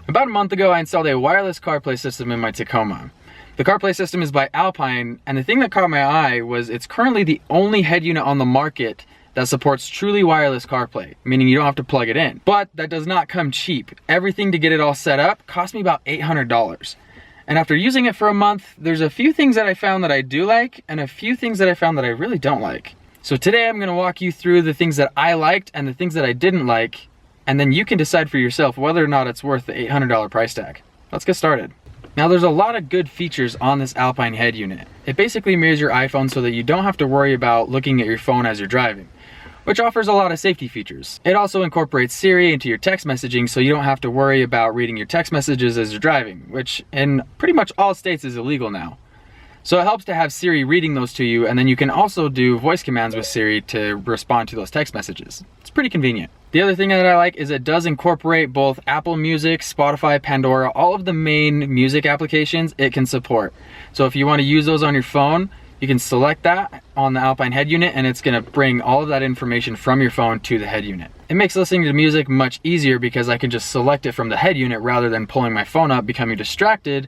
About a month ago, I installed a wireless CarPlay system in my Tacoma. The CarPlay system is by Alpine, and the thing that caught my eye was it's currently the only head unit on the market that supports truly wireless CarPlay, meaning you don't have to plug it in. But that does not come cheap. Everything to get it all set up cost me about $800. And after using it for a month, there's a few things that I found that I do like, and a few things that I found that I really don't like. So today I'm gonna walk you through the things that I liked and the things that I didn't like, and then you can decide for yourself whether or not it's worth the $800 price tag. Let's get started. Now there's a lot of good features on this Alpine head unit. It basically mirrors your iPhone so that you don't have to worry about looking at your phone as you're driving, which offers a lot of safety features. It also incorporates Siri into your text messaging so you don't have to worry about reading your text messages as you're driving, which in pretty much all states is illegal now. So it helps to have Siri reading those to you, and then you can also do voice commands with Siri to respond to those text messages. It's pretty convenient. The other thing that I like is it does incorporate both Apple Music, Spotify, Pandora, all of the main music applications it can support. So if you want to use those on your phone, you can select that on the Alpine head unit and it's going to bring all of that information from your phone to the head unit. It makes listening to music much easier because I can just select it from the head unit rather than pulling my phone up, becoming distracted,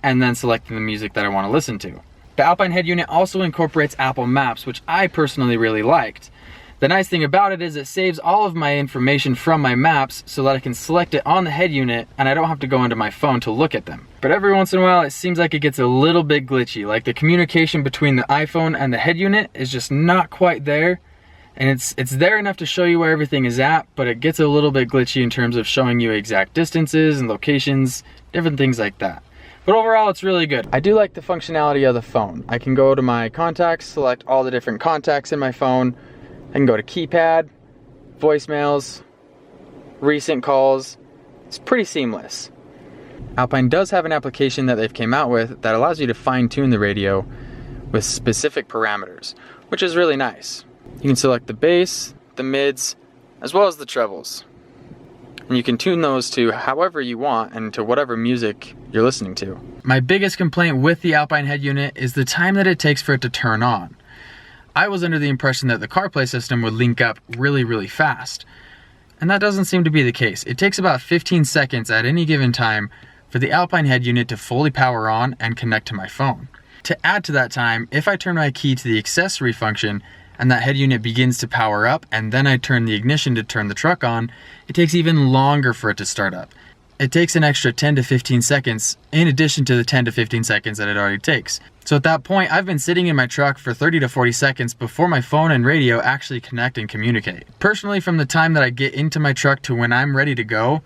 and then selecting the music that I want to listen to. The Alpine head unit also incorporates Apple Maps, which I personally really liked. The nice thing about it is it saves all of my information from my maps so that I can select it on the head unit and I don't have to go into my phone to look at them. But every once in a while it seems like it gets a little bit glitchy, like the communication between the iPhone and the head unit is just not quite there. And it's there enough to show you where everything is at, but it gets a little bit glitchy in terms of showing you exact distances and locations, different things like that. But overall, it's really good. I do like the functionality of the phone. I can go to my contacts, select all the different contacts in my phone. I can go to keypad, voicemails, recent calls. It's pretty seamless. Alpine does have an application that they've came out with that allows you to fine-tune the radio with specific parameters, which is really nice. You can select the bass, the mids, as well as the trebles. And you can tune those to however you want and to whatever music you're listening to. My biggest complaint with the Alpine head unit is the time that it takes for it to turn on. I was under the impression that the CarPlay system would link up really fast, and that doesn't seem to be the case. It takes about 15 seconds at any given time for the Alpine head unit to fully power on and connect to my phone. To add to that time, if I turn my key to the accessory function and that head unit begins to power up and then I turn the ignition to turn the truck on, it takes even longer for it to start up. It takes an extra 10 to 15 seconds in addition to the 10 to 15 seconds that it already takes. So at that point, I've been sitting in my truck for 30 to 40 seconds before my phone and radio actually connect and communicate. Personally, from the time that I get into my truck to when I'm ready to go,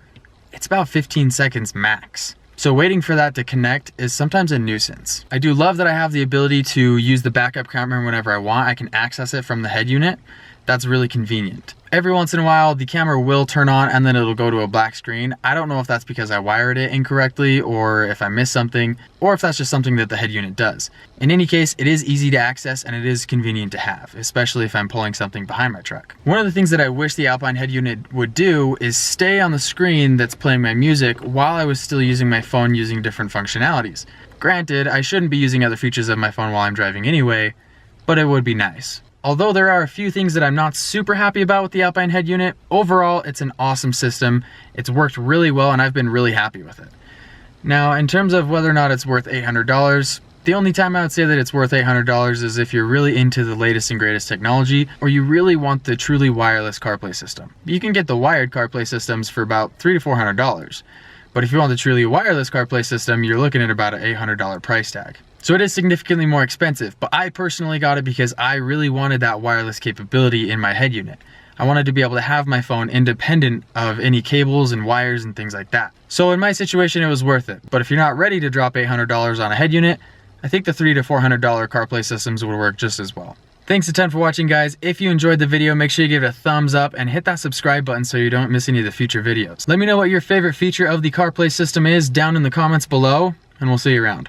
it's about 15 seconds max. So waiting for that to connect is sometimes a nuisance. I do love that I have the ability to use the backup camera whenever I want. I can access it from the head unit. That's really convenient. Every once in a while, the camera will turn on and then it'll go to a black screen. I don't know if that's because I wired it incorrectly or if I missed something, or if that's just something that the head unit does. In any case, it is easy to access and it is convenient to have, especially if I'm pulling something behind my truck. One of the things that I wish the Alpine head unit would do is stay on the screen that's playing my music while I was still using my phone using different functionalities. Granted, I shouldn't be using other features of my phone while I'm driving anyway, but it would be nice. Although there are a few things that I'm not super happy about with the Alpine head unit, overall it's an awesome system. It's worked really well and I've been really happy with it. Now, in terms of whether or not it's worth $800, the only time I would say that it's worth $800 is if you're really into the latest and greatest technology, or you really want the truly wireless CarPlay system. You can get the wired CarPlay systems for about $300 to $400. But if you want the truly wireless CarPlay system, you're looking at about an $800 price tag. So it is significantly more expensive, but I personally got it because I really wanted that wireless capability in my head unit. I wanted to be able to have my phone independent of any cables and wires and things like that. So in my situation, it was worth it. But if you're not ready to drop $800 on a head unit, I think the $300 to $400 CarPlay systems would work just as well. Thanks a ton for watching, guys. If you enjoyed the video, make sure you give it a thumbs up and hit that subscribe button so you don't miss any of the future videos. Let me know what your favorite feature of the CarPlay system is down in the comments below, and we'll see you around.